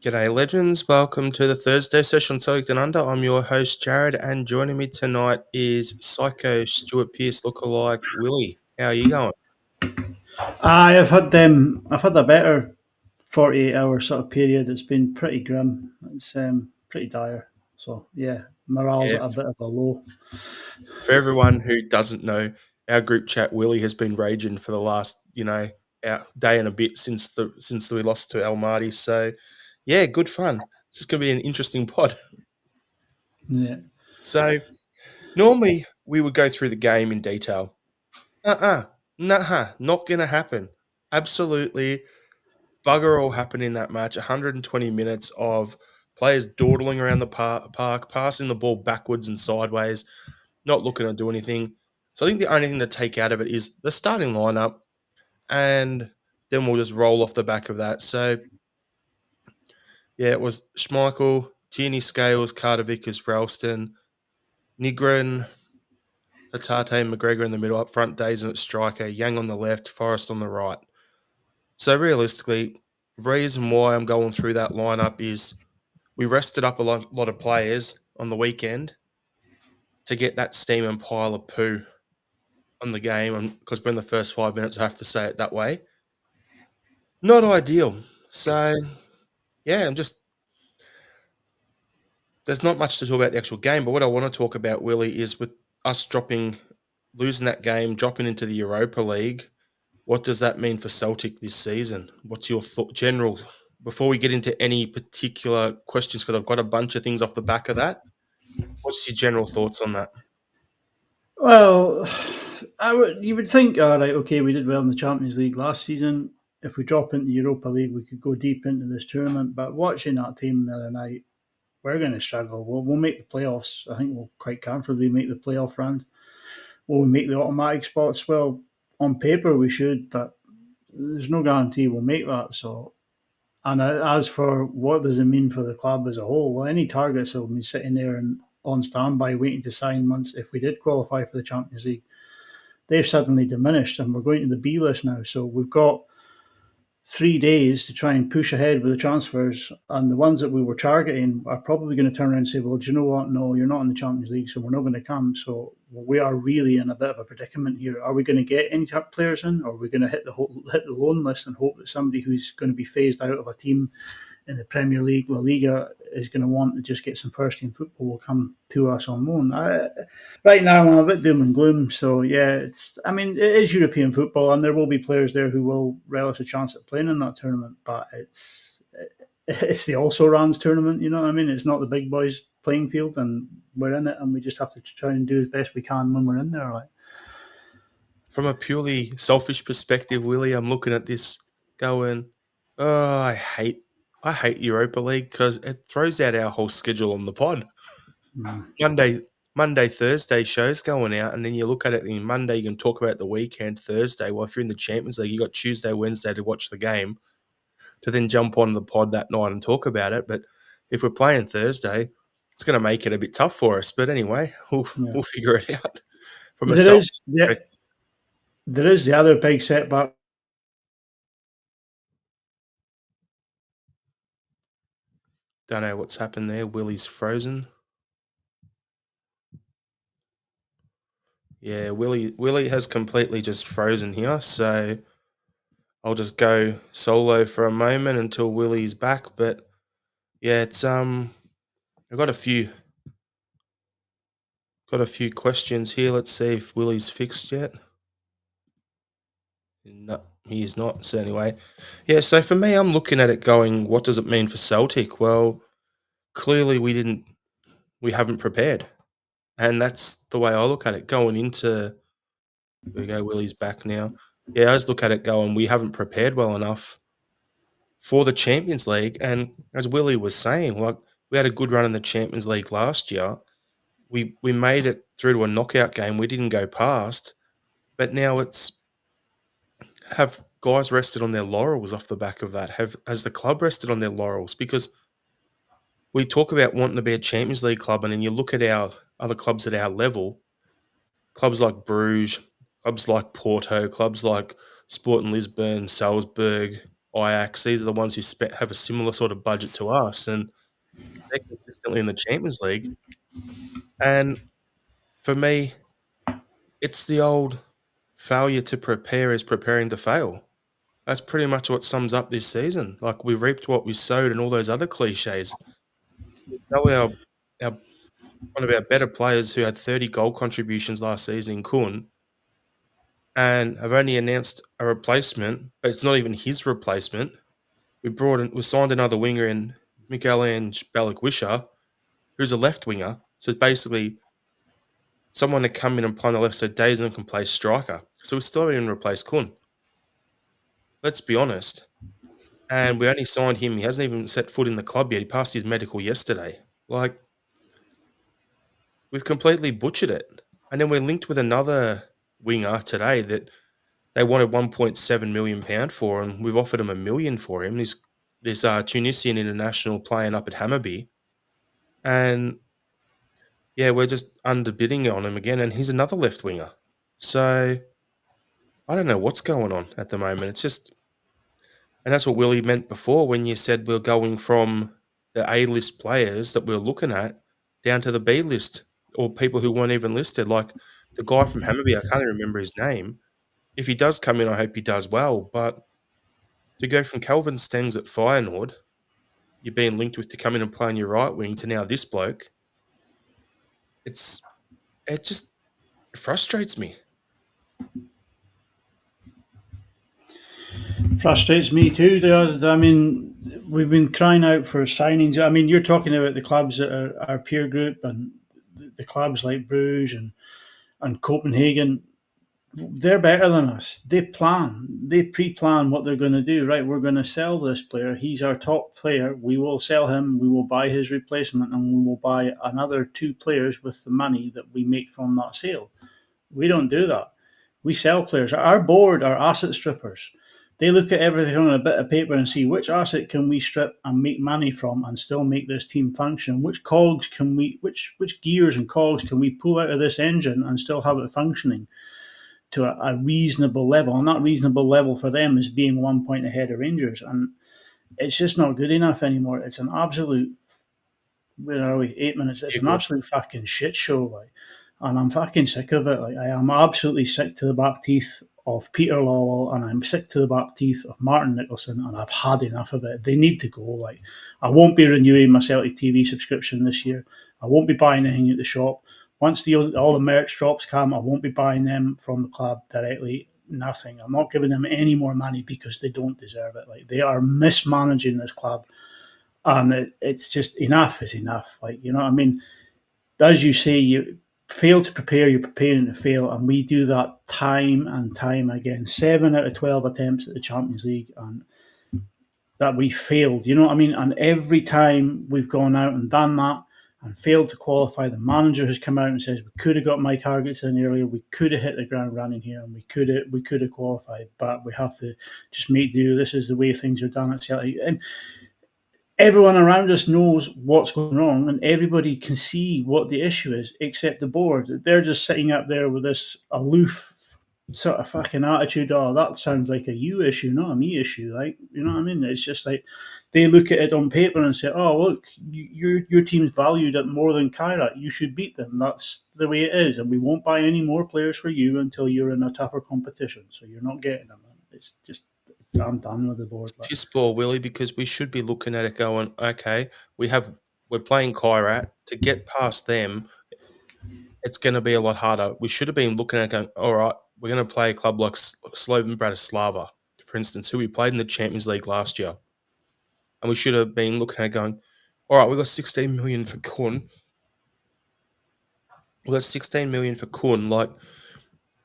G'day, legends. Welcome to the Thursday Sesh on Celtic Down Under. I'm your host, Jared, and joining me tonight is Psycho Stuart Pearce lookalike Willie. How are you going? I've had a better 48 hour sort of period. It's been pretty grim. It's pretty dire. So yeah, morale's Yeah, at a bit of a low. for everyone who doesn't know, our group chat, Willie has been raging for the last, day and a bit since we lost to Almaty. So, yeah, good fun. This is going to be an interesting pod. Yeah. So, normally we would go through the game in detail. Nah, not going to happen. Absolutely bugger all happened in that match. 120 minutes of players dawdling around the park, passing the ball backwards and sideways, not looking to do anything. So I think the only thing to take out of it is the starting lineup, and then we'll just roll off the back of that. So yeah, it was Schmeichel, Tierney, Scales, Carter Vickers, Ralston, Nigren, Hatate, McGregor in the middle, up front, Dazen at striker, Yang on the left, Forrest on the right. So realistically, reason why I'm going through that lineup is we rested up a lot of players on the weekend to get that steam and pile of poo on the game. Because we're in the first 5 minutes, I have to say it that way. Not ideal. So, yeah, there's not much to talk about the actual game. But what I want to talk about, Willie, is with us losing that game, dropping into the Europa League. What does that mean for Celtic this season? What's your general, before we get into any particular questions, because I've got a bunch of things off the back of that. What's your general thoughts on that? Well, you would think, all right, okay, we did well in the Champions League last season. If we drop into the Europa League, we could go deep into this tournament. But watching that team the other night, we're going to struggle. We'll make the playoffs. I think we'll quite comfortably make the playoff round. Will we make the automatic spots? Well, on paper we should, but there's no guarantee we'll make that. So, and as for what does it mean for the club as a whole, well, any targets will be sitting there and on standby waiting to sign once if we did qualify for the Champions League. They've suddenly diminished, and we're going to the B list now. So we've got 3 days to try and push ahead with the transfers, and the ones that we were targeting are probably going to turn around and say, "Well, do you know what? No, you're not in the Champions League, so we're not going to come." So we are really in a bit of a predicament here. Are we going to get any top players in, or are we going to hit the loan list and hope that somebody who's going to be phased out of a team in the Premier League, La Liga, is going to want to just get some first team football will come to us on loan? Right now, I'm a bit doom and gloom. So yeah, I mean, it is European football, and there will be players there who will relish a chance at playing in that tournament. But it's the also rans tournament. You know what I mean? It's not the big boys playing field, and we're in it, and we just have to try and do the best we can when we're in there. Like, From a purely selfish perspective, Willie, I'm looking at this going, oh, I hate Europa League because it throws out our whole schedule on the pod. mm, Monday, Thursday shows going out, and then you look at it. And Monday, you can talk about the weekend. Thursday, well, if you're in the Champions League, you got Tuesday, Wednesday to watch the game, to then jump on the pod that night and talk about it. But if we're playing Thursday, it's going to make it a bit tough for us. But anyway, yeah. we'll figure it out from a There is selfish yeah, perspective. there is the other big setback. Don't know what's happened there. Willie's frozen. Yeah, Willie has completely just frozen here. So I'll just go solo for a moment until Willie's back. But yeah, it's I've got a few questions here. Let's see if Willie's fixed yet. No, he is not. So anyway, yeah. So for me, I'm looking at it going, what does it mean for Celtic? Well, clearly we haven't prepared, and that's the way I look at it going into. Here we go. Willie's back now. Yeah, I just look at it going, we haven't prepared well enough for the Champions League. And as Willie was saying, like we had a good run in the Champions League last year. We made it through to a knockout game. We didn't go past, but now it's have guys rested on their laurels off the back of that? Has the club rested on their laurels? Because we talk about wanting to be a Champions League club, and then you look at our other clubs at our level, clubs like Bruges, clubs like Porto, clubs like Sporting Lisbon, Salzburg. Ajax. These are the ones who have a similar sort of budget to us, and they're consistently in the Champions League. And for me, it's the old failure to prepare is preparing to fail. That's pretty much what sums up this season. Like, we reaped what we sowed and all those other cliches. We sell our one of our better players who had 30 goal contributions last season in Kun, and have only announced a replacement, but it's not even his replacement. We signed another winger in Miguel Ange Balikwisha, who's a left winger. So it's basically someone to come in and play on the left, so Dazen can play striker. So we still haven't even replaced Kun. Let's be honest. And we only signed him. He hasn't even set foot in the club yet. He passed his medical yesterday. Like, we've completely butchered it. And then we're linked with another winger today that they wanted £1.7 million for, and we've offered him £1 million for him. This Tunisian international playing up at Hammarby. And yeah, we're just underbidding on him again, and he's another left winger. So I don't know what's going on at the moment. It's just, and that's what Willie meant before when you said we're going from the A list players that we're looking at down to the B list, or people who weren't even listed. Like the guy from Hammarby, I can't even remember his name. If he does come in, I hope he does well. But to go from Calvin Stengs at Feyenoord, you're being linked with to come in and play on your right wing, to now this bloke, it just frustrates me. Frustrates me too. I mean, we've been crying out for signings. I mean, you're talking about the clubs that are our peer group and the clubs like Bruges and Copenhagen. They're better than us. They pre-plan what they're going to do. Right, we're going to sell this player. He's our top player. We will sell him. We will buy his replacement, and we will buy another two players with the money that we make from that sale. We don't do that. We sell players. Our board are asset strippers. They look at everything on a bit of paper and see which asset can we strip and make money from and still make this team function. Which cogs can which gears and cogs can we pull out of this engine and still have it functioning to a reasonable level? And that reasonable level for them is being 1 point ahead of Rangers. And it's just not good enough anymore. It's an absolute, where are we? 8 minutes. It's an absolute fucking shit show. Like, and I'm fucking sick of it. Like, I am absolutely sick to the back teeth of Peter Lawwell, and I'm sick to the back teeth of Martin Nicholson, and I've had enough of it. They need to go. Like, I won't be renewing my Celtic TV subscription this year. I won't be buying anything at the shop. Once all the merch drops come, I won't be buying them from the club directly. Nothing. I'm not giving them any more money because they don't deserve it. Like, they are mismanaging this club, and it's just, enough is enough. Like, you know what I mean? As you say, you fail to prepare, you're preparing to fail, and we do that time and time again. 7 out of 12 attempts at the Champions League, and that we failed. You know what I mean? And every time we've gone out and done that and failed to qualify, the manager has come out and says, we could have got my targets in earlier, we could have hit the ground running here, and we could have qualified, but we have to just make do. This is the way things are done at Celtic. And everyone around us knows what's going wrong, and everybody can see what the issue is, except the board. They're just sitting up there with this aloof sort of fucking attitude. Oh, that sounds like a you issue, not a me issue. Like, you know what I mean? It's just like they look at it on paper and say, "Oh, look, your team's valued at more than Kairat. You should beat them. That's the way it is, and we won't buy any more players for you until you're in a tougher competition. So you're not getting them." It's just, I'm done with the board. It's piss poor, Willie, because we should be looking at it going, okay, we're playing Kairat. To get past them, it's going to be a lot harder. We should have been looking at it going, all right, we're going to play a club like Slovan Bratislava, for instance, who we played in the Champions League last year. And we should have been looking at it going, all right, we got 16 million for Kun. We got 16 million for Kun. Like,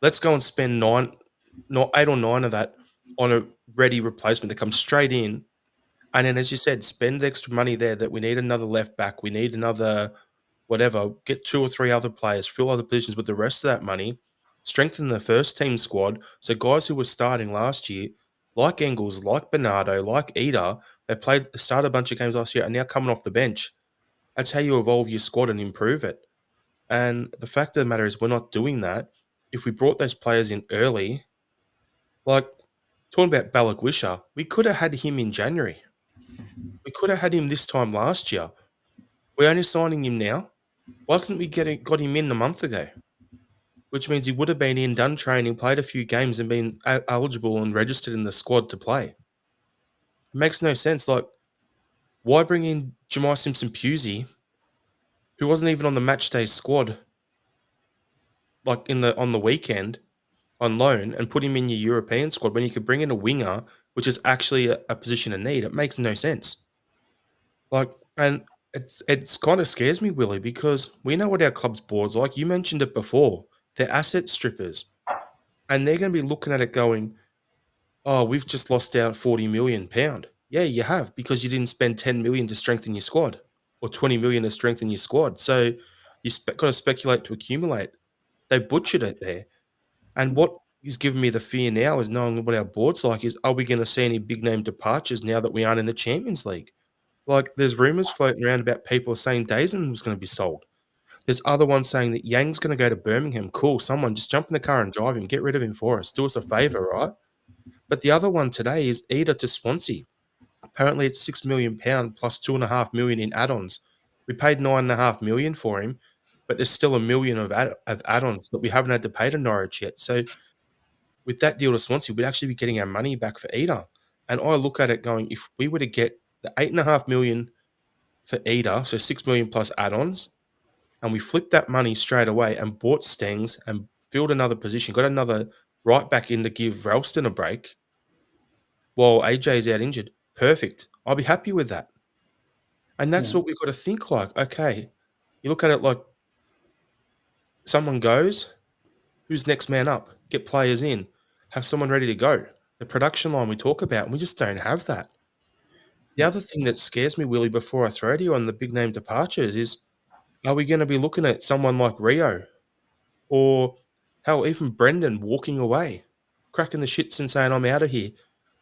let's go and spend not 8 or 9 of that on a ready replacement that comes straight in. And then, as you said, spend the extra money there that we need another left back. We need another whatever. Get 2 or 3 other players, fill other positions with the rest of that money. Strengthen the first team squad. So guys who were starting last year, like Engels, like Bernardo, like Eder, started a bunch of games last year and now coming off the bench. That's how you evolve your squad and improve it. And the fact of the matter is we're not doing that. If we brought those players in early, like talking about Balakwisha, we could have had him in January. We could have had him this time last year. We're only signing him now. Why couldn't we got him in a month ago? Which means he would have been in, done training, played a few games, and been eligible and registered in the squad to play. It makes no sense. Like, why bring in Jemai Simpson-Pusey, who wasn't even on the match day squad, like on the weekend on loan, and put him in your European squad when you could bring in a winger, which is actually a position of need? It makes no sense. Like, and it's kind of scares me, Willie, because we know what our club's board's like. You mentioned it before. They're asset strippers, and they're going to be looking at it going, "Oh, we've just lost out £40 million." Yeah, you have, because you didn't spend 10 million to strengthen your squad, or 20 million to strengthen your squad. So got to speculate to accumulate. They butchered it there. And what is giving me the fear now is knowing what our board's like is, are we going to see any big name departures now that we aren't in the Champions League? Like, there's rumors floating around about people saying Dazen was going to be sold. There's other ones saying that Yang's going to go to Birmingham. Cool, someone just jump in the car and drive him. Get rid of him for us. Do us a favour, right? But the other one today is Ida to Swansea. Apparently, it's £6 million plus 2.5 million in add-ons. We paid 9.5 million for him, but there's still £1 million of add-ons that we haven't had to pay to Norwich yet. So with that deal to Swansea, we'd actually be getting our money back for Ida. And I look at it going, if we were to get the 8.5 million for Ida, so 6 million plus add-ons, and we flipped that money straight away and bought Stengs and filled another position, got another right back in to give Ralston a break while AJ's out injured, perfect. I'll be happy with that. And that's Yeah. what we've got to think like. Okay, you look at it like someone goes, who's next man up? Get players in, have someone ready to go. The production line we talk about, and we just don't have that. The other thing that scares me, Willie, before I throw to you on the big name departures is, are we going to be looking at someone like Rio or hell, even Brendan walking away, cracking the shits and saying, I'm out of here.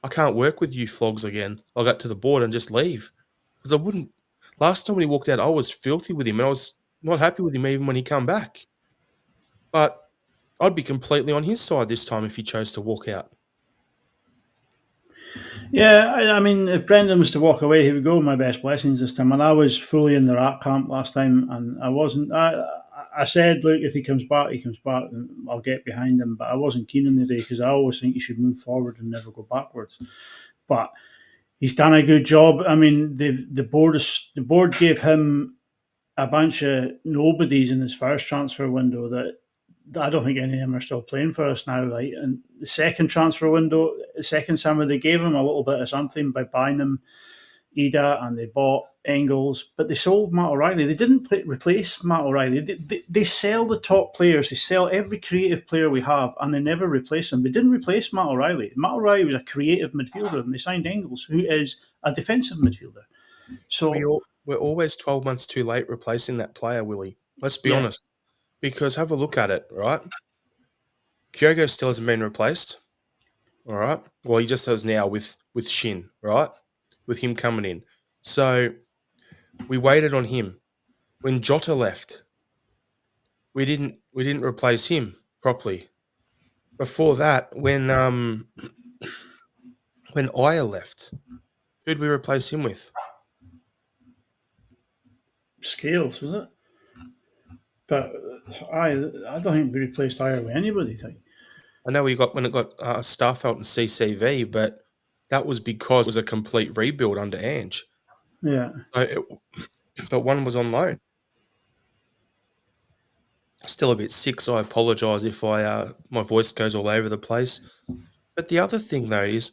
I can't work with you flogs again. I'll get to the board and just leave. Because I wouldn't. Last time when he walked out, I was filthy with him and I was not happy with him even when he come back. But I'd be completely on his side this time if he chose to walk out. Yeah, I mean, if Brendan was to walk away, he would go. My best blessings this time. And I was fully in the rat camp last time, and I wasn't. I said, look, if he comes back, he comes back, and I'll get behind him. But I wasn't keen on the day because I always think you should move forward and never go backwards. But he's done a good job. I mean, the board gave him a bunch of nobodies in his first transfer window that I don't think any of them are still playing for us now. Like, and the second transfer window, the second summer, they gave him a little bit of something by buying him Ida, and they bought Engels, but they sold Matt O'Reilly. They didn't replace Matt O'Reilly. They sell the top players. They sell every creative player we have, and they never replace them. They didn't replace Matt O'Reilly. Matt O'Reilly was a creative midfielder, and they signed Engels, who is a defensive midfielder. So We're always 12 months too late replacing that player, Willie. Let's be yeah, honest. Because have a look at it, right? Kyogo still hasn't been replaced. All right. Well, he just has now with Shin, right? With him coming in. So we waited on him. When Jota left, we didn't replace him properly. Before that, when Aya left, who'd we replace him with? Scales, was it? But I don't think we replaced Ira with anybody. I know we got when it got Starfelt and CCV, but that was because it was a complete rebuild under Ange. Yeah. So but one was on loan. Still a bit sick, so I apologise if my voice goes all over the place. But the other thing though is,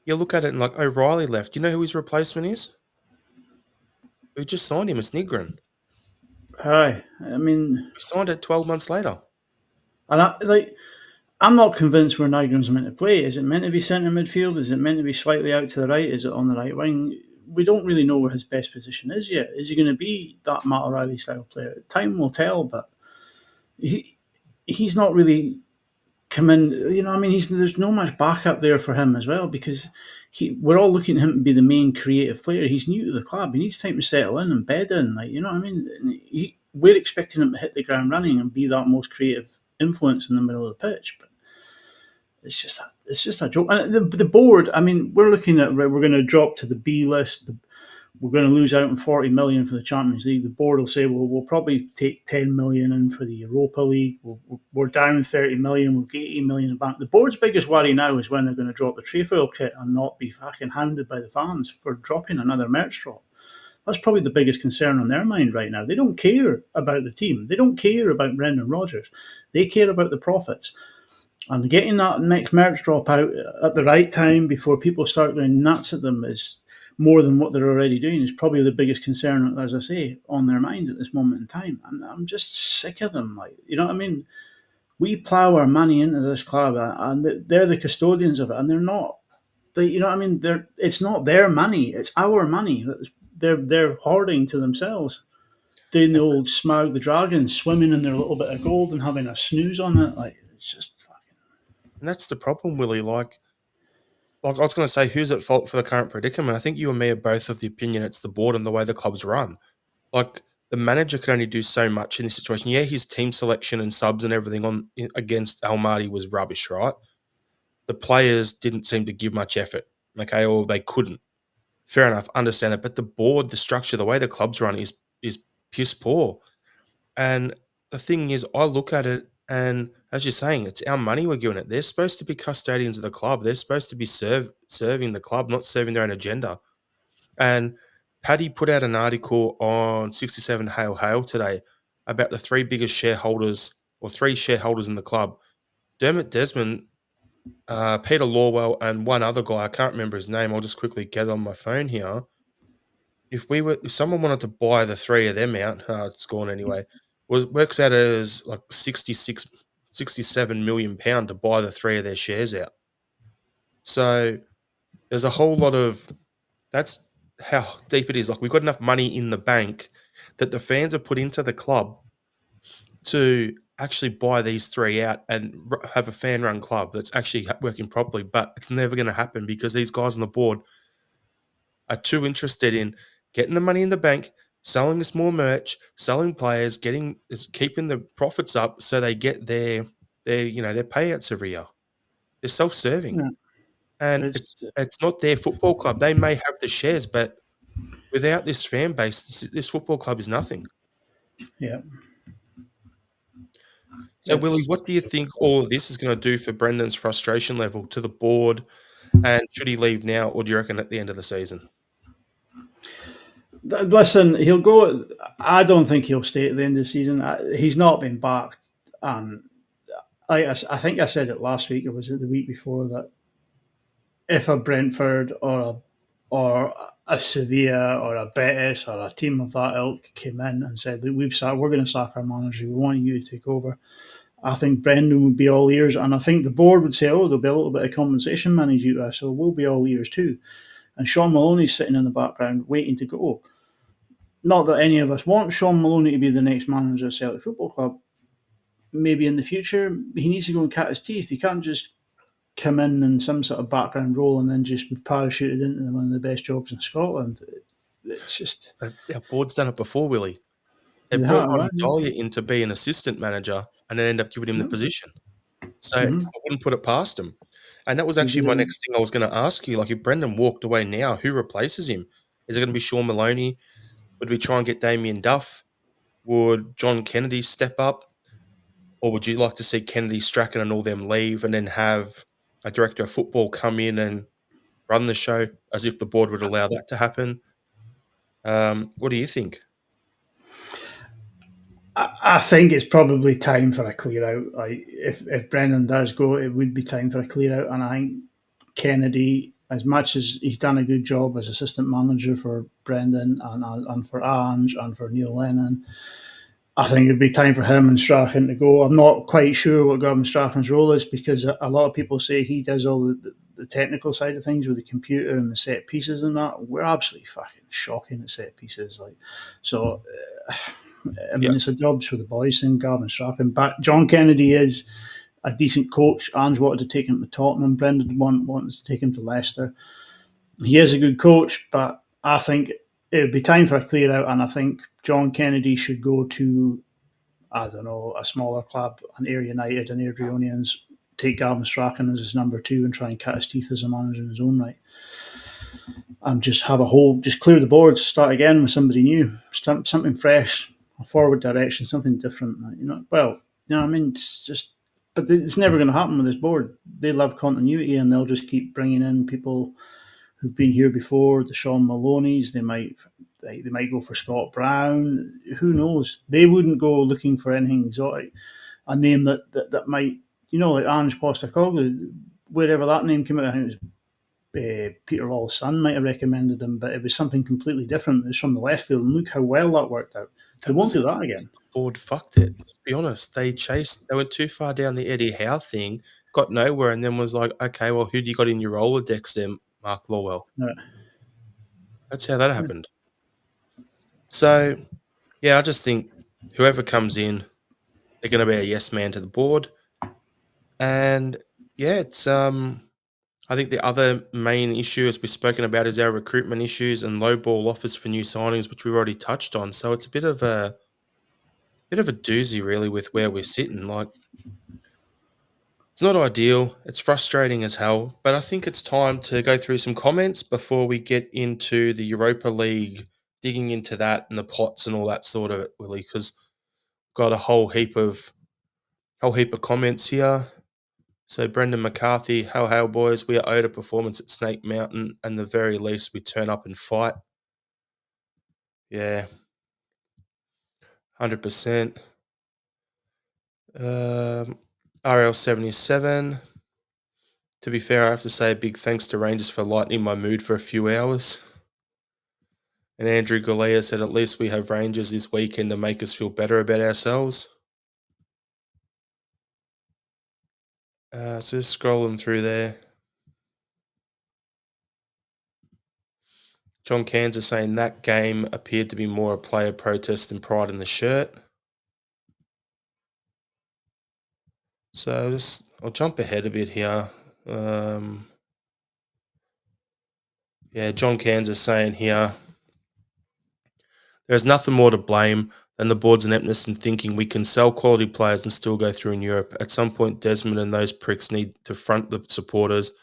you look at it and like O'Reilly left. You know who his replacement is? We just signed him as Nigrin. Aye. I mean, We signed it 12 months later. and I'm not convinced where Nygren's meant to play. Is it meant to be centre midfield? Is it meant to be slightly out to the right? Is it on the right wing? We don't really know where his best position is yet. Is he going to be that Matt O'Reilly style player? Time will tell, but he's not really come in. You know, I mean, there's no much backup there for him as well because we're all looking at him to be the main creative player. He's new to the club. He needs time to settle in and bed in. Like, you know what I mean? We're expecting him to hit the ground running and be that most creative influence in the middle of the pitch, but it's just a joke. And the board, I mean, we're looking at we're going to drop to the B list. We're going to lose out on 40 million for the Champions League. The board will say, well, we'll probably take 10 million in for the Europa League. We're down 30 million. We'll get 80 million in the bank. The board's biggest worry now is when they're going to drop the trefoil kit and not be fucking hounded by the fans for dropping another merch drop. That's probably the biggest concern on their mind right now. They don't care about the team. They don't care about Brendan Rodgers. They care about the profits. And getting that next merch drop out at the right time before people start going nuts at them is more than what they're already doing, is probably the biggest concern, as I say, on their mind at this moment in time. And I'm just sick of them. Like, you know what I mean? We plough our money into this club, and they're the custodians of it, and they're not. You know what I mean? It's not their money; it's our money. They're hoarding to themselves. Doing the old Smaug the Dragon, swimming in their little bit of gold and having a snooze on it. Like, it's just fucking. And that's the problem, Willie. Like I was going to say, who's at fault for the current predicament? I think you and me are both of the opinion it's the board and the way the club's run. Like the manager can only do so much in this situation. Yeah, his team selection and subs and everything against Almaty was rubbish, right? The players didn't seem to give much effort, okay, or they couldn't. Fair enough, understand it. But the board, the structure, the way the club's run is piss poor. And the thing is, I look at it, and as you're saying, it's our money we're giving it. They're supposed to be custodians of the club. They're supposed to be serving the club, not serving their own agenda. And Paddy put out an article on 67 Hail Hail today about the three biggest shareholders or three shareholders in the club: Dermot Desmond, Peter Lawwell, and one other guy. I can't remember his name. I'll just quickly get it on my phone here. If someone wanted to buy the three of them out, it's gone anyway. Works out as like 67 million pound to buy the three of their shares out. So there's a whole lot of that's how deep it is. Like we've got enough money in the bank that the fans have put into the club to actually buy these three out and have a fan run club that's actually working properly. But it's never going to happen because these guys on the board are too interested in getting the money in the bank, selling this more merch, selling players, keeping the profits up so they get their payouts every year. They're self-serving. Yeah, And it's it's not their football club. They may have the shares, but without this fan base, this football club is nothing. yeah. So, Willie, It's what do you think all of this is going to do for Brendan's frustration level to the board? And should he leave now, or do you reckon at the end of the season? Listen, he'll go. I don't think he'll stay at the end of the season. He's not been backed, and I think I said it last week, or was it the week before, that if a Brentford or a Sevilla or a Betis or a team of that ilk came in and said that we're going to sack our manager, we want you to take over, I think Brendan would be all ears, and I think the board would say, "Oh, there'll be a little bit of compensation money due to us, so we'll be all ears too." And Sean Maloney's sitting in the background waiting to go. Not that any of us want Sean Maloney to be the next manager of Celtic Football Club. Maybe in the future, he needs to go and cut his teeth. He can't just come in some sort of background role and then just be parachuted into one of the best jobs in Scotland. It's just Our board's done it before, Willie. They the brought heart on around. Dahlia in to be an assistant manager and then end up giving him the Yep. position. So I Mm-hmm. wouldn't put it past him. And that was He actually did my it. next thing I was going to ask you. Like, if Brendan walked away now, who replaces him? Is it going to be Sean Maloney? Would we try and get Damien Duff? Would John Kennedy step up? Or would you like to see Kennedy, Strachan, and all them leave and then have a director of football come in and run the show as if the board would allow that to happen? What do you think? I think it's probably time for a clear out. Like if Brendan does go, it would be time for a clear out. And I think Kennedy, as much as he's done a good job as assistant manager for Brendan and for Ange and for Neil Lennon, I think it'd be time for him and Strachan to go. I'm not quite sure what Gavin Strachan's role is, because a lot of people say he does all the technical side of things with the computer and the set pieces and that. We're absolutely fucking shocking at set pieces. So, I Yeah. mean, it's a jobs for the boys and Gavin Strachan. But John Kennedy is a decent coach. Ange wanted to take him to Tottenham. Brendan wanted to take him to Leicester. He is a good coach, but I think it would be time for a clear out, and I think John Kennedy should go to, I don't know, a smaller club, an Ayr United, an Airdrieonians, take Gavin Strachan as his number two and try and cut his teeth as a manager in his own right, and just have a whole, just clear the boards, start again with somebody new, something fresh, a forward direction, something different. Well, I mean, it's just, but it's never going to happen with this board. They love continuity, and they'll just keep bringing in people who've been here before. The Sean Maloney's, they might go for Scott Brown. Who knows? They wouldn't go looking for anything exotic. A name that might, like Ange Postecoglou, wherever that name came out, I think it was Peter Law's son might have recommended him, but it was something completely different. It was from the left field, and look how well that worked out. They That won't was do how that the again. board fucked it. Let's be honest. They went too far down the Eddie Howe thing, got nowhere, and then was like, okay, well, who do you got in your Rolodex then, Mark Lawwell? Yeah. That's how that happened. So, yeah, I just think whoever comes in, they're going to be a yes man to the board. And yeah, it's I think the other main issue, as we've spoken about, is our recruitment issues and low ball offers for new signings, which we've already touched on. So it's a bit of a doozy, really, with where we're sitting. Like, it's not ideal. It's frustrating as hell. But I think it's time to go through some comments before we get into the Europa League, digging into that and the pots and all that sort of it, Willie. Because got a whole heap of comments here. So Brendan McCarthy, hail boys, we are owed a performance at Snake Mountain, and the very least we turn up and fight. Yeah, 100%. RL77. To be fair, I have to say a big thanks to Rangers for lightening my mood for a few hours. And Andrew Galea said, at least we have Rangers this weekend to make us feel better about ourselves. So just scrolling through there. John Kansas saying that game appeared to be more a player protest than pride in the shirt. So I'll jump ahead a bit here. Yeah, John Kansas saying here, there is nothing more to blame than the board's ineptness in thinking we can sell quality players and still go through in Europe. At some point, Desmond and those pricks need to front the supporters.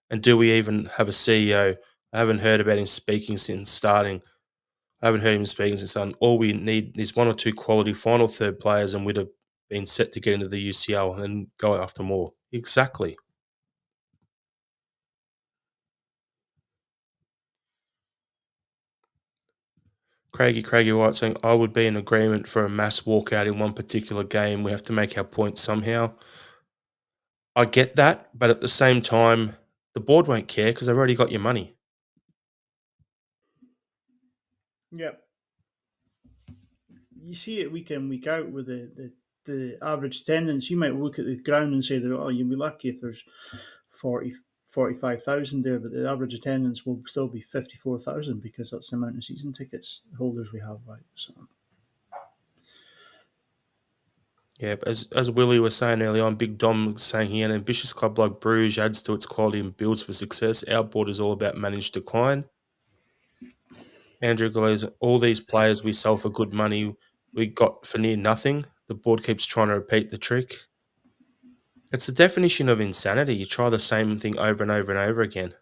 And do we even have a CEO? I haven't heard about him speaking since starting. I haven't heard him speaking since starting. All we need is one or two quality final third players, and we'd have been set to get into the UCL and go after more. Exactly. Craigie White saying, I would be in agreement for a mass walkout in one particular game. We have to make our point somehow. I get that, but at the same time, the board won't care because they've already got your money. Yep. You see it week in, week out with the average attendance. You might look at the ground and say, oh, you'll be lucky if there's 45,000 there, but the average attendance will still be 54,000 because that's the amount of season tickets holders we have, right? So. Yeah, but as Willie was saying early on, Big Dom was saying here, an ambitious club like Bruges adds to its quality and builds for success. Our board is all about managed decline. Andrew Glaze, all these players we sell for good money, we got for near nothing. The board keeps trying to repeat the trick. It's the definition of insanity. You try the same thing over and over and over again,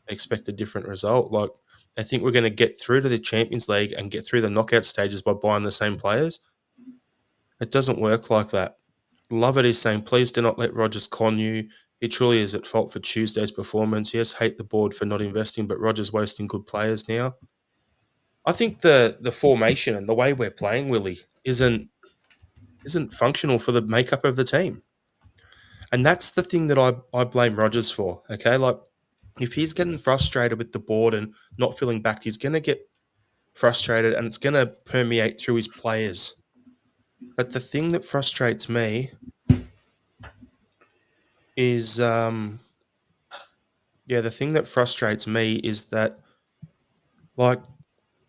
expect a different result. Like, they think we're going to get through to the Champions League and get through the knockout stages by buying the same players. It doesn't work like that. Love it is saying, please do not let Rodgers con you. He truly is at fault for Tuesday's performance. Yes, hate the board for not investing, but Rodgers wasting good players now. I think the formation and the way we're playing, Willie, isn't functional for the makeup of the team. And that's the thing that I blame Rodgers for. Okay. Like, if he's getting frustrated with the board and not feeling backed, he's gonna get frustrated and it's gonna permeate through his players. But the thing that frustrates me is the thing that frustrates me is that, like,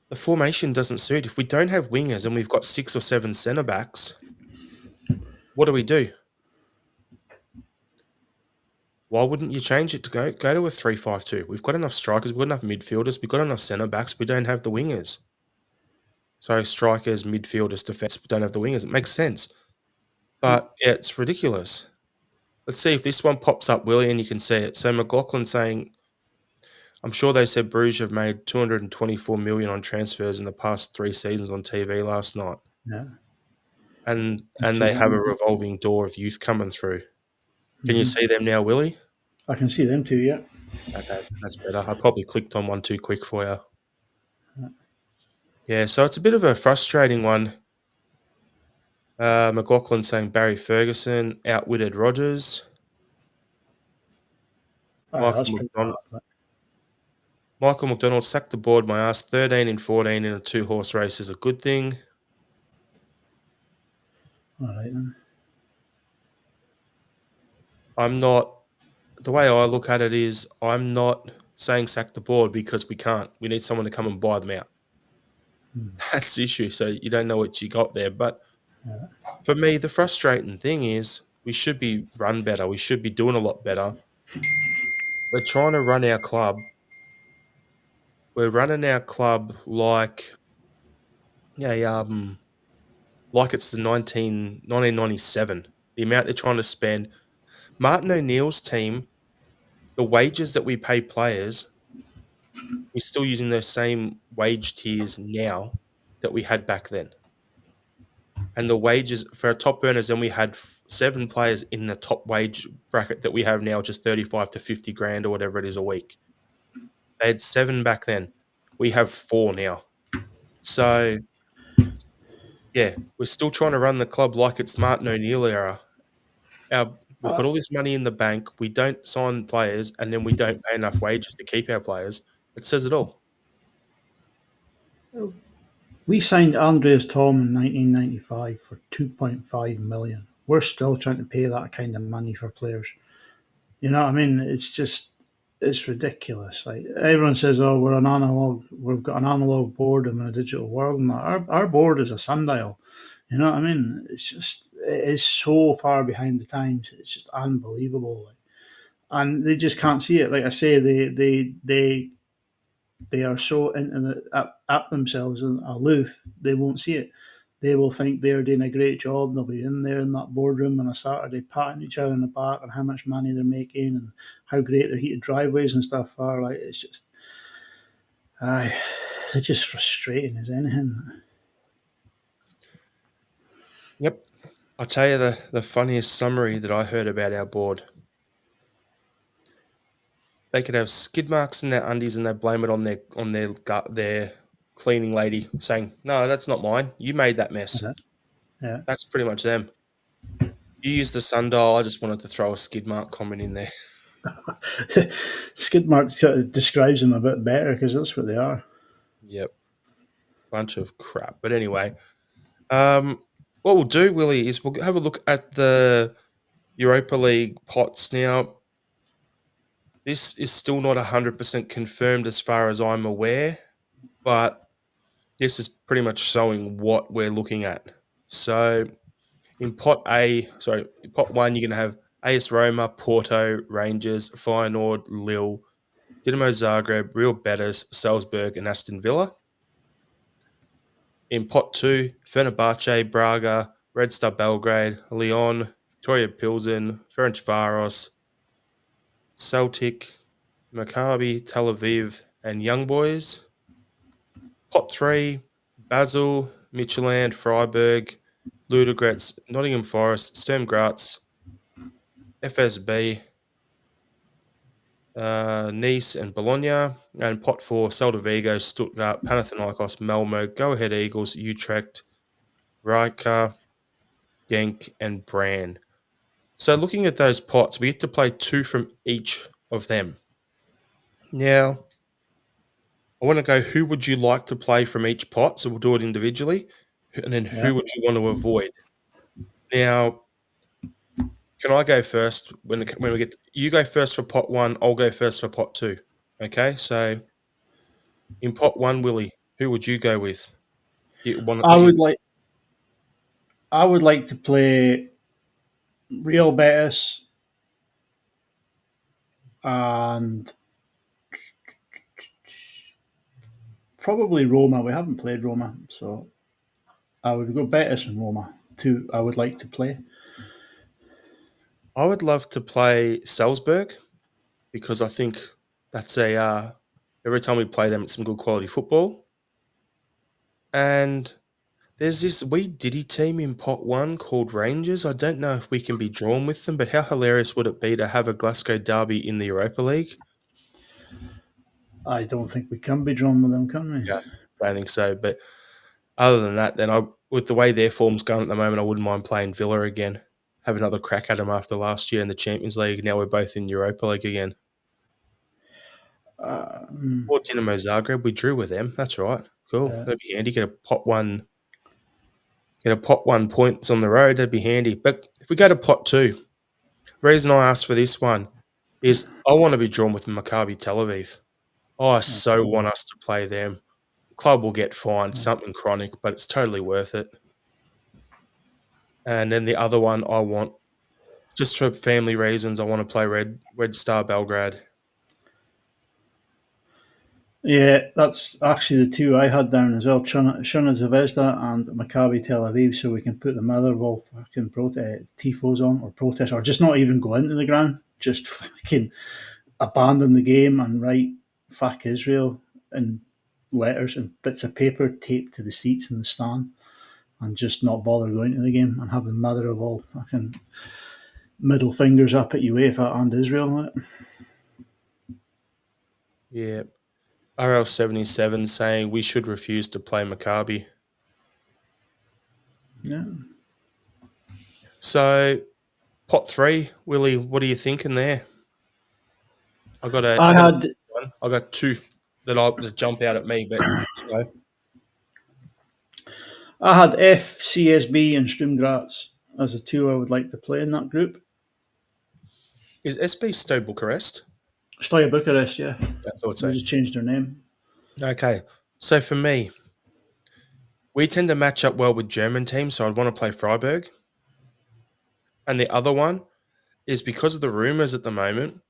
the formation doesn't suit. If we don't have wingers and we've got 6 or 7 centre backs, what do we do? Why wouldn't you change it to go to a 3-5-2? We've got enough strikers, we've got enough midfielders, we've got enough centre backs, we don't have the wingers. So strikers, midfielders, defence, we don't have the wingers. It makes sense. But yeah, it's ridiculous. let's see if this one pops up, Willie, and you can see it. So McLaughlin saying, I'm sure they said Bruges have made 224 million on transfers in the past 3 seasons on TV last night, Yeah, and see they have a them. revolving door of youth coming through. Can you Hmm. see them now, Willie? I can see them too. Yeah. Okay, that's better. I probably clicked on one too quick for you. Yeah, so it's a bit of a frustrating one. McLaughlin saying Barry Ferguson outwitted Rogers. That's Michael pretty McDonald. bad. Michael McDonald sacked the board my ass. 13 in 14 in a 2-horse race is a good thing. All right then. I'm not. The way I look at it is, I'm not saying sack the board because we can't. We need someone to come and buy them out. Hmm. That's the issue. So you don't know what you got there. But Yeah. for me, the frustrating thing is we should be run better. We should be doing a lot better. We're trying to run our club. We're running our club like, yeah, like it's the 1997. The amount they're trying to spend. Martin O'Neill's team, the wages that we pay players, we're still using those same wage tiers now that we had back then. And the wages for our top earners, then we had 7 players in the top wage bracket that we have now, just 35 to 50 grand or whatever it is a week. They had 7 back then. We have 4 now. So, yeah, we're still trying to run the club like it's Martin O'Neill era. We've Uh, got all this money in the bank. We don't sign players, and then we don't pay enough wages to keep our players. It says it all. we signed Andreas Tom in 1995 for 2.5 million. We're still trying to pay that kind of money for players. You know what I mean? It's ridiculous. Like everyone says, "Oh, we're an analog. We've got an analog board in a digital world." And that. Our board is a sundial. You know what I mean? It is so far behind the times. It's just unbelievable. Like, and they just can't see it. Like I say, they are so into at themselves and aloof. They won't see it. They will think they're doing a great job. They'll be in there in that boardroom on a Saturday, patting each other on the back and how much money they're making and how great their heated driveways and stuff are. Like it's just, aye, it's just frustrating as anything. Yep. I'll tell you the funniest summary that I heard about our board. They could have skid marks in their undies and they blame it on their cleaning lady, saying, "No, that's not mine. You made that mess." Yeah, yeah. That's pretty much them. You used the sundial. I just wanted to throw a skid mark comment in there. Skid mark describes them a bit better because that's what they are. Yep, bunch of crap. But anyway, what we'll do, Willie, is we'll have a look at the Europa League pots now. This is still not 100% confirmed as far as I'm aware, but this is pretty much showing what we're looking at. So in pot 1, you're going to have AS Roma, Porto, Rangers, Feyenoord, Lille, Dinamo Zagreb, Real Betis, Salzburg, and Aston Villa. In pot 2, Fenerbahce, Braga, Red Star Belgrade, Lyon, Victoria Pilsen, Ferencvaros, Celtic, Maccabi, Tel Aviv, and Young Boys. Pot 3, Basel, Midtjylland, Freiburg, Ludogorets, Nottingham Forest, Sturm Graz, FSB, Nice, and Bologna. And pot 4, Celta Vigo, Stuttgart, Panathinaikos, Malmo, Go Ahead Eagles, Utrecht, Rijeka, Genk, and Brann. So looking at those pots, we get to play 2 from each of them. Now, I want to go, who would you like to play from each pot? So we'll do it individually. And then Yeah. who would you want to avoid? Now, can I go first when we get you go first for pot 1, I'll go first for pot 2. Okay? So in pot 1, Willie, who would you go with? Do you want I you would like I would like to play Real Betis and probably Roma. We haven't played Roma, so I would go Betis and Roma. Two I would like to play. I would love to play Salzburg because I think that's every time we play them, it's some good quality football. And there's this wee Diddy team in pot one called Rangers. I don't know if we can be drawn with them, but how hilarious would it be to have a Glasgow derby in the Europa League? I don't think we can be drawn with them, can we? Yeah, I don't think so. But other than that, then with the way their form's going at the moment, I wouldn't mind playing Villa again. Have another crack at them after last year in the Champions League. Now we're both in Europa League again. Um, Or Dinamo Zagreb, we drew with them. That's right. Cool. uh, That'd be handy. Get a pot one points on the road. That'd be handy. But if we go to pot two, the reason I asked for this one is I want to be drawn with Maccabi Tel Aviv. I so want us to play them. Club will get fined, something chronic, but it's totally worth it. And then the other one I want, just for family reasons, I want to play Red Star Belgrade. yeah, that's actually the two I had down as well: Shana Zvezda and Maccabi Tel Aviv. So we can put the Motherwell fucking tifos on, or protest, or just not even go into the ground. Just fucking abandon the game and write "fuck Israel" in letters and bits of paper taped to the seats in the stand, and just not bother going to the game and have the mother of all fucking middle fingers up at UEFA and Israel. Yeah. RL77 saying we should refuse to play Maccabi. Yeah. So pot three, Willie, what are you thinking there? I got I had one. I got two that jump out at me, but you know, I had FCSB and Sturm Graz as the two I would like to play in that group. is SB Stowe Bucharest? Steaua Bucharest, yeah. I thought They so. just changed their name. Okay, so for me, we tend to match up well with German teams, so I'd want to play Freiburg. And the other one is because of the rumours at the moment,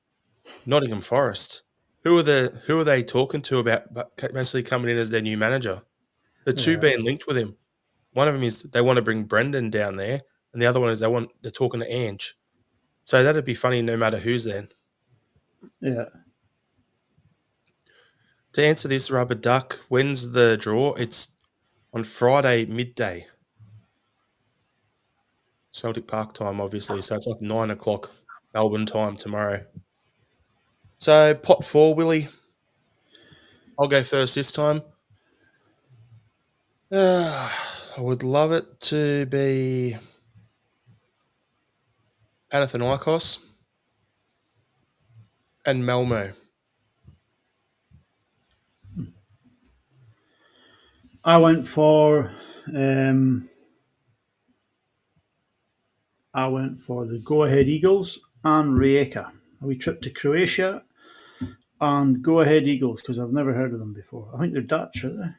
Nottingham Forest. Who are they talking to about basically coming in as their new manager? The two Yeah, being linked with him. One of them is they want to bring Brendan down there, and the other one is they're talking to Ange. So that'd be funny no matter who's there. yeah. To answer this, Rubber Duck, when's the draw? It's on Friday midday, Celtic Park time, obviously. So it's like 9 o'clock Melbourne time tomorrow. So pot four, Willie. I'll go first this time. I would love it to be Panathinaikos and Malmo. I went for um, the Go Ahead Eagles and Rijeka. We trip to Croatia and Go Ahead Eagles because I've never heard of them before. I think they're Dutch, are they?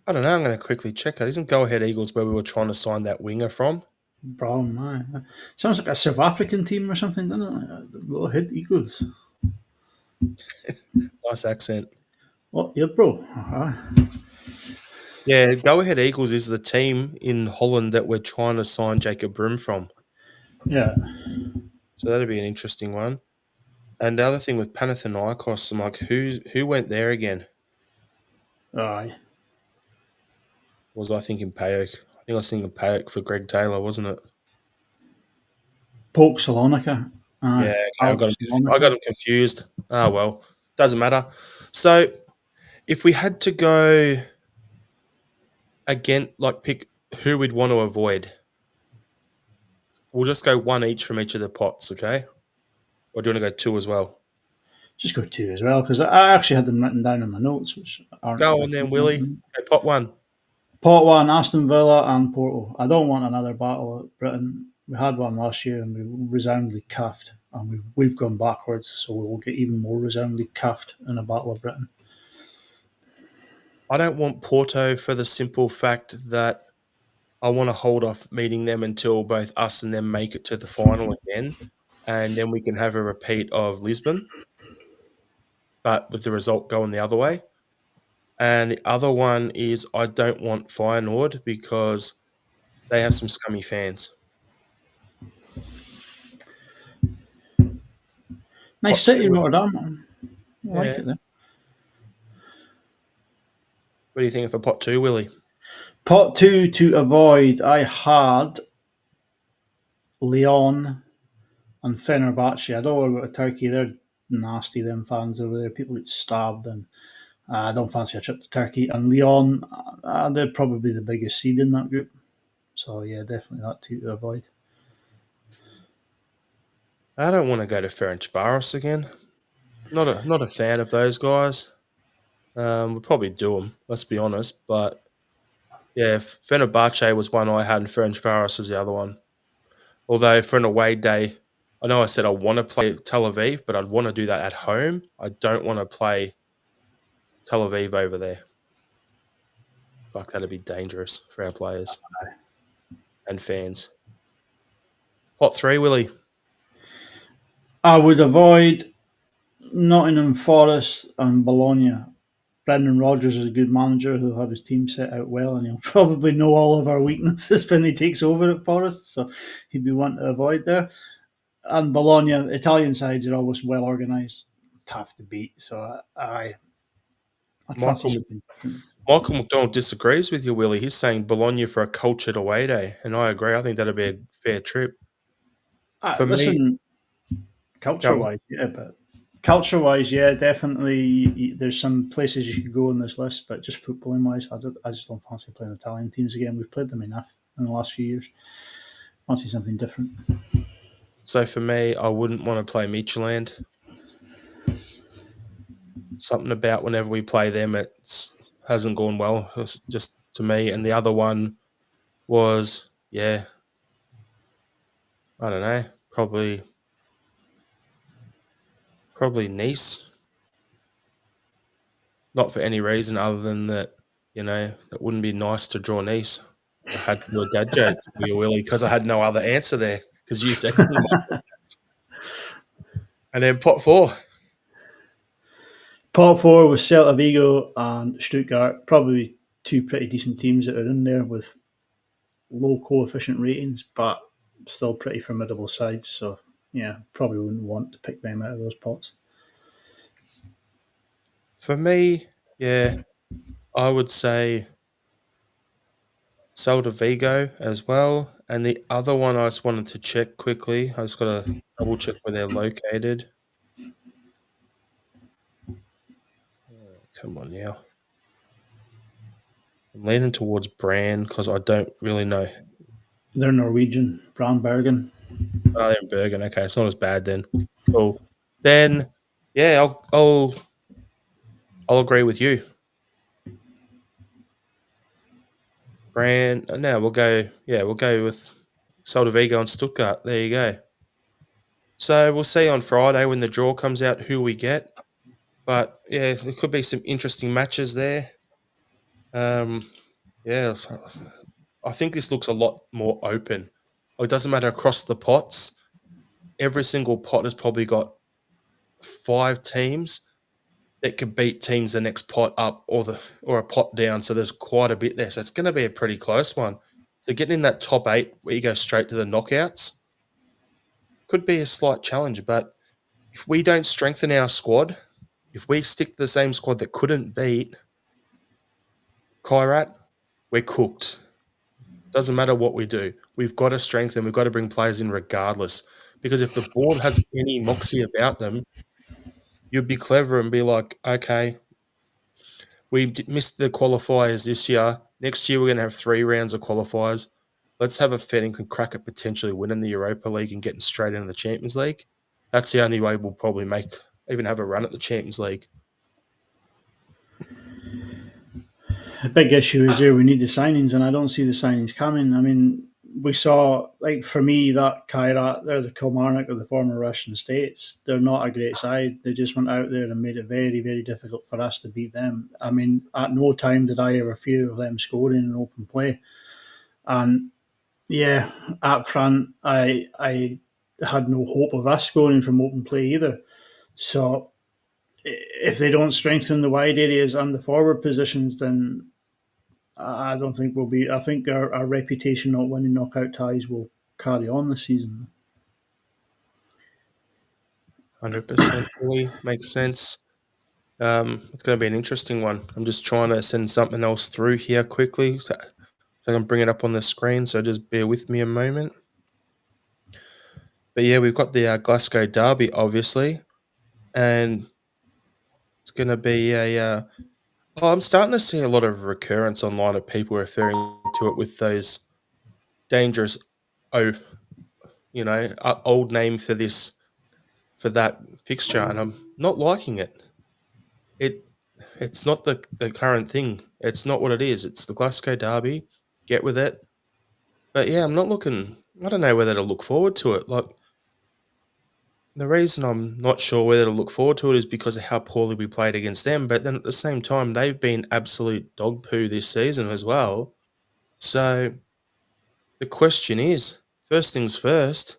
I don't know. I'm going to quickly check that. Isn't Go Ahead Eagles where we were trying to sign that winger from? Brown, man. Sounds like a South African team or something, doesn't it? Go Ahead Eagles. Nice accent. Oh, yeah, bro. Uh-huh. Yeah, Go Ahead Eagles is the team in Holland that we're trying to sign Jacob Broom from. Yeah. So that'd be an interesting one. And the other thing with Panathinaikos, I'm like, who went there again? Aye. Was I thinking Payok? I think I was thinking Payok for Greg Taylor, wasn't it? Polk Salonika. Yeah, Aye. okay, Alex I got Salonika. him confused. Ah, well, doesn't matter. So if we had to go again, like pick who we'd want to avoid, we'll just go one each from each of the pots, okay? Or do you want to go two as well? Just go two as well because I actually had them written down in my notes, which aren't Go on that then, Willie. important. Okay, pot one. Pot one, Aston Villa and Porto. I don't want another battle at Britain. We had one last year and we resoundingly cuffed, and we've gone backwards, so we will get even more resoundingly cuffed in a battle of Britain. I don't want Porto for the simple fact that I want to hold off meeting them until both us and them make it to the final again, and then we can have a repeat of Lisbon, but with the result going the other way. And the other one is I don't want Feyenoord because they have some scummy fans. Nice Pot city, two. Rotterdam. I like Yeah. it there. What do you think for pot two, Willie? Pot two to avoid, I had Lyon and Fenerbahce. I don't know about Turkey. They're nasty, them fans over there. People get starved, and I don't fancy a trip to Turkey. And Lyon, they're probably the biggest seed in that group. So, yeah, definitely that two to avoid. I don't want to go to Ferencvaros again. Not a fan of those guys. We'll probably do them. Let's be honest. But yeah, Fenerbahce was one I had, and Ferencvaros is the other one. Although for an away day, I know I said I want to play Tel Aviv, but I'd want to do that at home. I don't want to play Tel Aviv over there. Fuck, that'd be dangerous for our players and fans. Pot three, Willie. I would avoid Nottingham Forest and Bologna. Brendan Rodgers is a good manager who'll have his team set out well, and he'll probably know all of our weaknesses when he takes over at Forest, so he'd be one to avoid there. And Bologna, Italian sides are always well organised, tough to beat, so I'd fancy Michael something different. Michael McDonald disagrees with you, Willie. He's saying Bologna for a cultured away day, and I agree. I think that'd be a fair trip. For me, Listen, go culture on. wise, yeah, but culture wise, yeah, definitely. There's some places you could go on this list, but just footballing wise, I just don't fancy playing Italian teams again. We've played them enough in the last few years. Fancy something different. So for me, I wouldn't want to play Midtjylland. Something about whenever we play them, it hasn't gone well. It's just to me. And the other one was, yeah, I don't know, probably Nice. Not for any reason other than that, that wouldn't be nice to draw Nice. I had to do a dad joke for you, Willie, because I had no other answer there because you said it in my podcast. And then pot four. Pot four was Celta Vigo and Stuttgart. Probably two pretty decent teams that are in there with low coefficient ratings, but still pretty formidable sides. So, yeah, probably wouldn't want to pick them out of those pots. For me, yeah, I would say Celta Vigo as well. And the other one I just wanted to check quickly. I just got to double check where they're located. Come on now. I'm leaning towards Brand because I don't really know. They're Norwegian, Brandbergen. Oh, they're in Bergen. Okay, it's not as bad then. Cool. Then, yeah, I'll agree with you. Brand. No, we'll go. Yeah, we'll go with Celta Vigo and Stuttgart. There you go. So we'll see on Friday when the draw comes out who we get. But yeah, there could be some interesting matches there. Yeah, I think this looks a lot more open. It doesn't matter across the pots. Every single pot has probably got 5 teams that could beat teams the next pot up or a pot down. So there's quite a bit there. So it's going to be a pretty close one. So getting in that top 8 where you go straight to the knockouts could be a slight challenge. But if we don't strengthen our squad, if we stick to the same squad that couldn't beat Kairat, we're cooked. Doesn't matter what we do. We've got to strengthen. We've got to bring players in regardless. Because if the board has any moxie about them, you'd be clever and be like, okay, we missed the qualifiers this year. Next year, we're going to have 3 rounds of qualifiers. Let's have a fit and can crack at potentially winning the Europa League and getting straight into the Champions League. That's the only way we'll probably even have a run at the Champions League. The big issue is there we need the signings, and I don't see the signings coming. I mean, we saw, like, for me, that Kairat, they're the Kilmarnock of the former Russian states. They're not a great side. They just went out there and made it very, very difficult for us to beat them. I mean, at no time did I ever fear of them scoring in open play. And yeah, up front, I had no hope of us scoring from open play either. So if they don't strengthen the wide areas and the forward positions, then I don't think we'll be. I think our reputation not winning knockout ties will carry on this season. 100% fully makes sense. It's going to be an interesting one. I'm just trying to send something else through here quickly so I can bring it up on the screen. So just bear with me a moment. But yeah, we've got the Glasgow Derby, obviously, and it's going to be I'm starting to see a lot of recurrence online of people referring to it with those dangerous, oh, old name for this for that fixture, and I'm not liking it. It it's not the current thing. It's not what it is. It's the Glasgow Derby. Get with it. But yeah, I'm not looking. I don't know whether to look forward to it. Like the reason I'm not sure whether to look forward to it is because of how poorly we played against them. But then at the same time, they've been absolute dog poo this season as well. So the question is, first things first,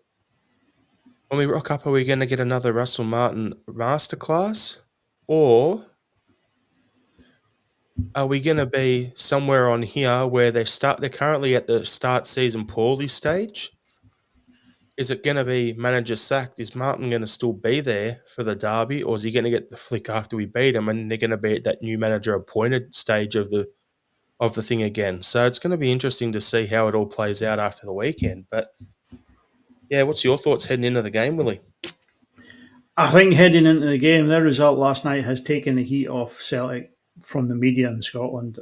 when we rock up, are we going to get another Russell Martin masterclass? Or are we going to be somewhere on here where they're currently at the start season poorly stage? Is it going to be manager sacked? Is Martin going to still be there for the derby, or is he going to get the flick after we beat him, and they're going to be at that new manager appointed stage of the thing again? So it's going to be interesting to see how it all plays out after the weekend. But yeah, what's your thoughts heading into the game, Willie? I think heading into the game, their result last night has taken the heat off Celtic from the media in Scotland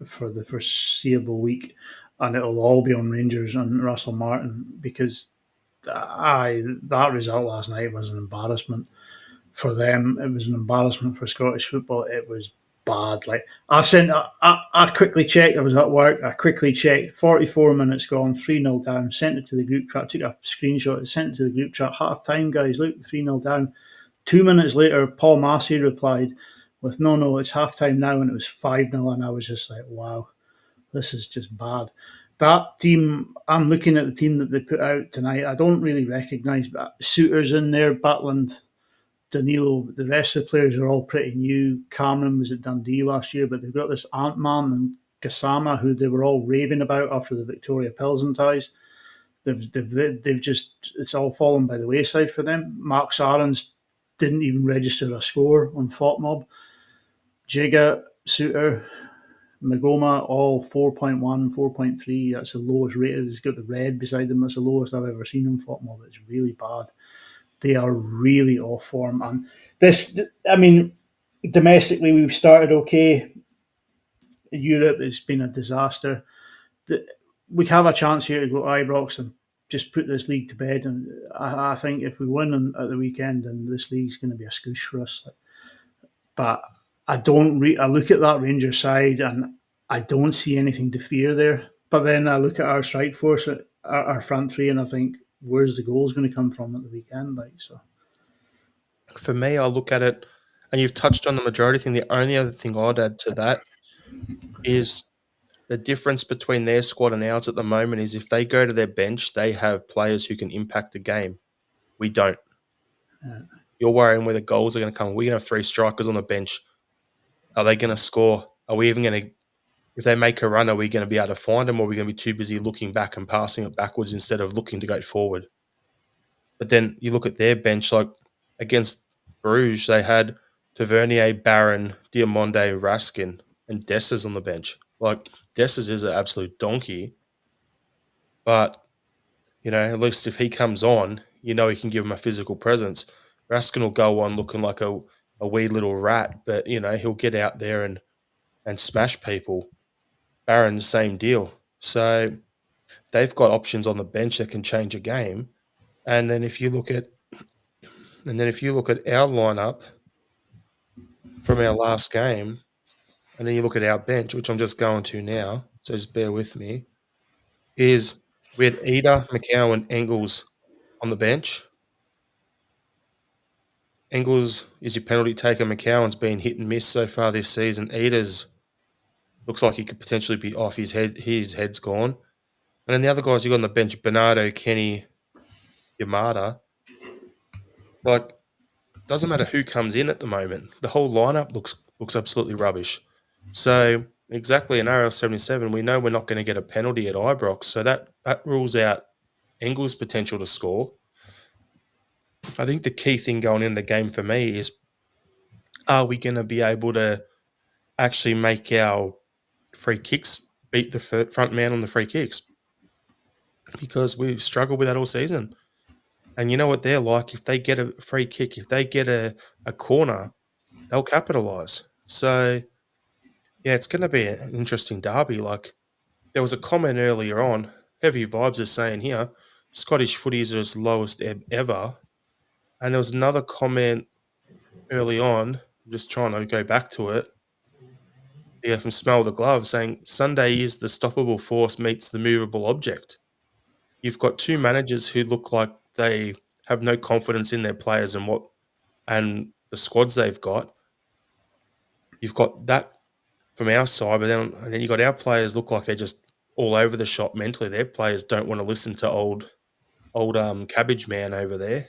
for the foreseeable week, and it'll all be on Rangers and Russell Martin because that result last night was an embarrassment for them. It was an embarrassment for Scottish football. It was bad. Like I quickly checked. I was at work. I quickly checked. 44 minutes gone. 3-0 down. Sent it to the group chat. Took a screenshot. Sent it to the group chat. Half time, guys. Look, 3-0 down. 2 minutes later, Paul Massey replied with, "No, it's half time now," and it was 5-0. And I was just like, "Wow, this is just bad." That team, I'm looking at the team that they put out tonight. I don't really recognise, but Suitors in there, Butland, Danilo, the rest of the players are all pretty new. Cameron was at Dundee last year, but they've got this Ant-Man and Gassama, who they were all raving about after the Victoria Pilsen ties. They've just, it's all fallen by the wayside for them. Mark Sarans didn't even register a score on FOTMob. Jiga, Suter, Magoma, all 4.1, 4.3. That's the lowest rated. He's got the red beside them. That's the lowest I've ever seen on FOTMob. It's really bad. They are really off form. And domestically, we've started okay. Europe, it's been a disaster. We have a chance here to go to Ibrox and just put this league to bed. And I think if we win at the weekend, then this league's going to be a scoosh for us. But I don't. I look at that Rangers side and I don't see anything to fear there. But then I look at our strike force, our front three, and I think, where's the goals going to come from at the weekend? For me, I look at it, and you've touched on the majority thing. The only other thing I'd add to that is the difference between their squad and ours at the moment is if they go to their bench, they have players who can impact the game. We don't. Yeah. You're worrying where the goals are going to come. We're going to have three strikers on the bench. Are they going to score? Are we even going to, if they make a run, are we going to be able to find them, or are we going to be too busy looking back and passing it backwards instead of looking to go forward? But then you look at their bench, like against Bruges, they had Tavernier, Barron, Diamonde, Raskin, and Dessers on the bench. Like Dessers is an absolute donkey, but at least if he comes on, he can give him a physical presence. Raskin will go on looking like a wee little rat, but he'll get out there and smash people. Barron's same deal. So they've got options on the bench that can change a game. And then if you look at our lineup from our last game, and then you look at our bench, which I'm just going to now, so just bear with me, is we had Eder, McCowan, Engels on the bench. Engels is your penalty taker. McCowan's been hit and miss so far this season. Eder's looks like he could potentially be off his head. His head's gone. And then the other guys you got on the bench, Bernardo, Kenny, Yamada. Like, doesn't matter who comes in at the moment. The whole lineup looks absolutely rubbish. So exactly in RL77, we know we're not going to get a penalty at Ibrox. So that rules out Engels' potential to score. I think the key thing going in the game for me is, are we going to be able to actually make our free kicks beat the front man on the free kicks? Because we've struggled with that all season. And you know what they're like? If they get a free kick, if they get a corner, they'll capitalize. So, yeah, it's going to be an interesting derby. Like, there was a comment earlier on, Heavy Vibes is saying here, Scottish footies are its lowest ever. And there was another comment early on, I'm just trying to go back to it. Yeah, from Smell the Glove saying Sunday is the stoppable force meets the movable object. You've got two managers who look like they have no confidence in their players and the squads they've got. You've got that from our side, but then you got our players look like they're just all over the shop mentally. Their players don't want to listen to old cabbage man over there.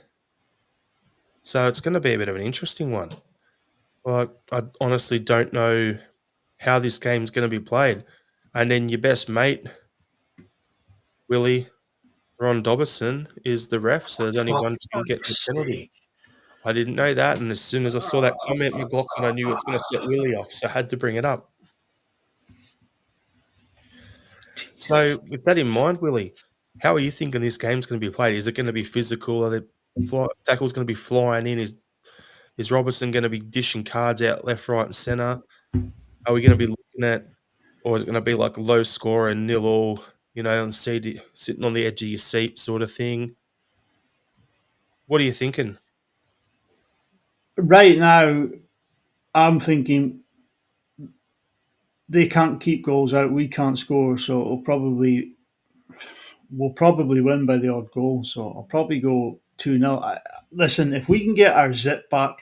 So it's going to be a bit of an interesting one. Well, I honestly don't know how this game's going to be played. And then your best mate, Willie Ron Dobson, is the ref, so there's only one team getting a Fuck's penalty. sake. I didn't know that, and as soon as I saw that comment, McLaughlin, I knew it's going to set Willie off, so I had to bring it up. So, with that in mind, Willie, how are you thinking this game's going to be played? Is it going to be physical? Are the tackles going to be flying in? Is Robertson going to be dishing cards out left, right, and centre? Are we going to be looking at, or is it going to be like low score and 0-all, and sitting on the edge of your seat sort of thing? What are you thinking? Right now, I'm thinking they can't keep goals out. We can't score, so we'll probably win by the odd goal. So I'll probably go 2-0. Listen, if we can get our zip back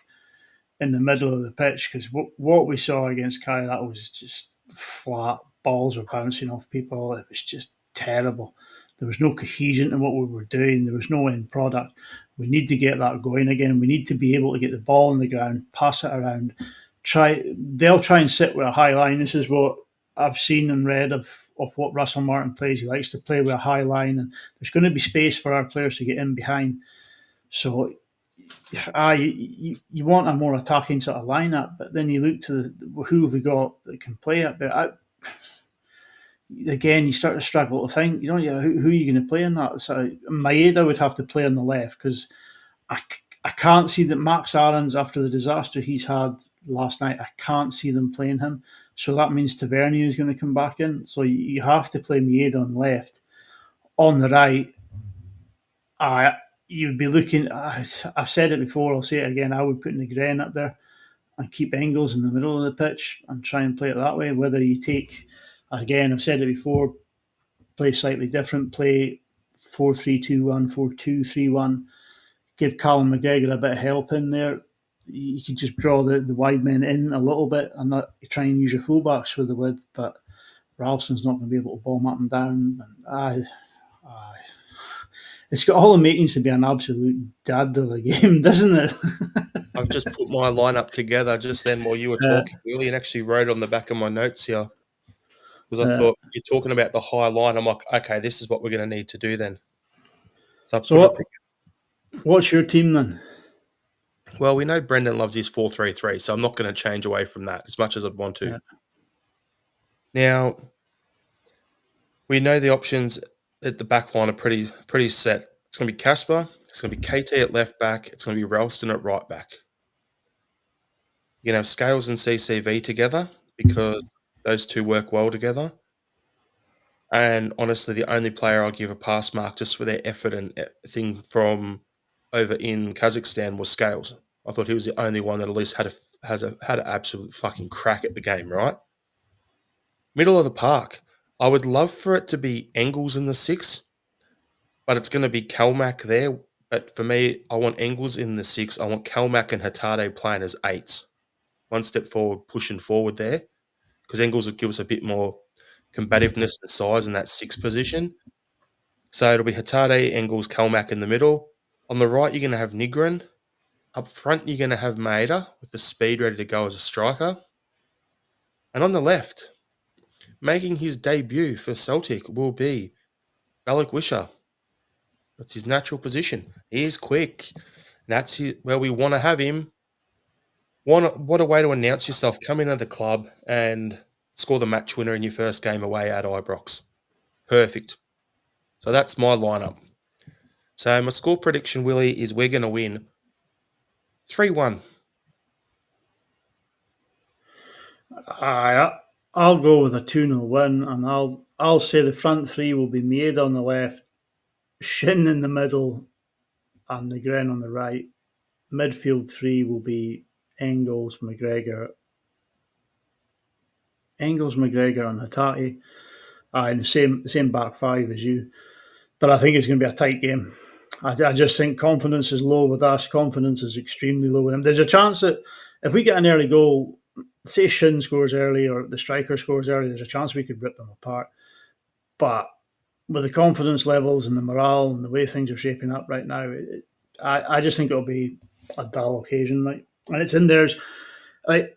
in the middle of the pitch, because what we saw against Kai, that was just flat. Balls were bouncing off people. It was just terrible. There was no cohesion in what we were doing. There was no end product. We need to get that going again. We need to be able to get the ball on the ground, pass it around. They'll try and sit with a high line. This is what I've seen and read of what Russell Martin plays. He likes to play with a high line, and there's going to be space for our players to get in behind. So you want a more attacking sort of lineup, but then you look to who have we got that can play it. But again, you start to struggle to think, who are you going to play in that? So Maeda would have to play on the left because I can't see that Max Aarons, after the disaster he's had last night, I can't see them playing him. So that means Tavernier is going to come back in. So you have to play Maeda on the left. On the right, you'd be looking. I've said it before. I'll say it again. I would put Negren up there and keep Engels in the middle of the pitch and try and play it that way. Whether you take, again, I've said it before, play slightly different, play 4-3-2-1, 4-2-3-1. Give Callum McGregor a bit of help in there. You could just draw the wide men in a little bit and not try and use your fullbacks for the width. But Ralston's not going to be able to bomb up and down. And it's got all the makings to be an absolute dad of a game, doesn't it? I've just put my lineup together just then while you were talking, Willie, and actually wrote it on the back of my notes here because I thought you're talking about the high line. I'm like, okay, this is what we're going to need to do then. So I put it together. What's your team then? Well, we know Brendan loves his 4-3-3, so I'm not going to change away from that as much as I'd want to. Now, we know the options at the back line are pretty set. It's going to be Casper, it's going to be KT at left back, it's going to be Ralston at right back. You can have Scales and CCV together because those two work well together. And honestly, the only player I'll give a pass mark just for their effort and thing from over in Kazakhstan was Scales. I thought he was the only one that at least had an absolute fucking crack at the game, right? Middle of the park. I would love for it to be Engels in the 6, but it's going to be Kalmak there. But for me, I want Engels in the 6. I want Kalmak and Hatade playing as 8s. One step forward, pushing forward there, because Engels would give us a bit more combativeness and size in that 6 position. So it'll be Hatade, Engels, Kalmak in the middle. On the right, you're going to have Nigren. Up front, you're going to have Maeda with the speed ready to go as a striker. And on the left, making his debut for Celtic will be Balak Wisher. That's his natural position. He is quick. That's where we want to have him. What a way to announce yourself. Come into the club and score the match winner in your first game away at Ibrox. Perfect. So that's my lineup. So my score prediction, Willie, is we're going to win 3-1. I'll go with a 2-0 win, and I'll say the front three will be Maeda on the left, Shin in the middle, and the Gren on the right. Midfield three will be Engels, McGregor, and Hatate. And the same back five as you. But I think it's going to be a tight game. I just think confidence is low with us. Confidence is extremely low with them. There's a chance that if we get an early goal, say Shin scores early or the striker scores early, there's a chance we could rip them apart. But with the confidence levels and the morale and the way things are shaping up right now, I just think it'll be a dull occasion. And it's in theirs. I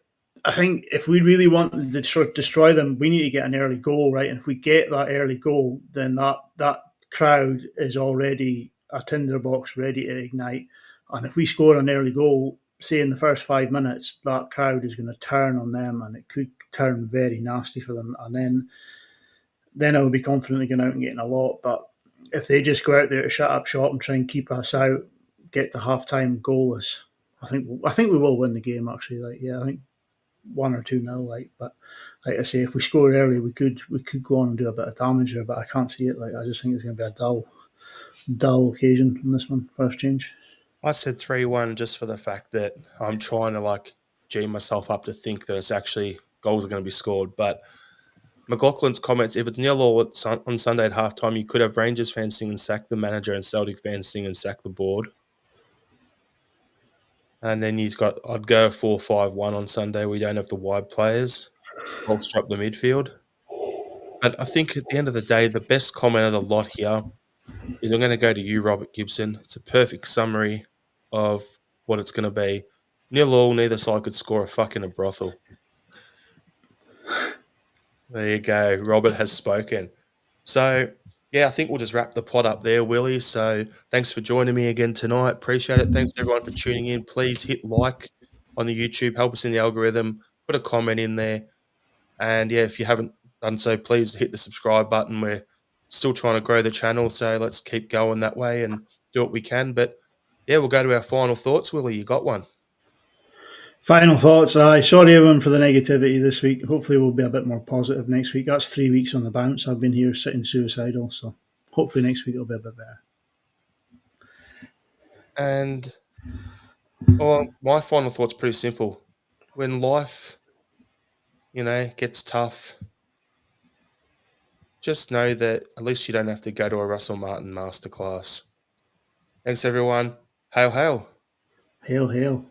think if we really want to destroy them, we need to get an early goal, right? And if we get that early goal, then that crowd is already a tinderbox ready to ignite. And if we score an early goal, say in the first 5 minutes, that crowd is going to turn on them, and it could turn very nasty for them. And then I would be confidently going out and getting a lot. But if they just go out there to shut up shop and try and keep us out, get the halftime goalless, I think we will win the game. Actually, I think 1 or 2-0. But like I say, if we score early, we could go on and do a bit of damage there. But I can't see it. I just think it's going to be a dull occasion on this one. First change. I said 3-1 just for the fact that I'm trying to G myself up to think that it's actually goals are going to be scored. But McLaughlin's comments, if it's 0-0 on Sunday at halftime, you could have Rangers fans sing and sack the manager and Celtic fans sing and sack the board. And then I'd go 4-5-1 on Sunday. We don't have the wide players. Bolster up the midfield. But I think at the end of the day, the best comment of the lot here is I'm going to go to you, Robert Gibson. It's a perfect summary of what it's going to be. 0-0, neither side could score a fuck in a brothel. There you go. Robert has spoken. So, yeah, I think we'll just wrap the pod up there, Willie. So, thanks for joining me again tonight. Appreciate it. Thanks everyone for tuning in. Please hit like on the YouTube. Help us in the algorithm. Put a comment in there. And yeah, if you haven't done so, please hit the subscribe button. We're still trying to grow the channel, so let's keep going that way and do what we can. But yeah, we'll go to our final thoughts. Willie, you got one? Final thoughts. Sorry everyone for the negativity this week. Hopefully we'll be a bit more positive next week. That's 3 weeks on the bounce. I've been here sitting suicidal, so hopefully next week it'll be a bit better. And my final thought's pretty simple. When life, gets tough, just know that at least you don't have to go to a Russell Martin masterclass. Thanks, everyone. Hail, hail. Hail, hail.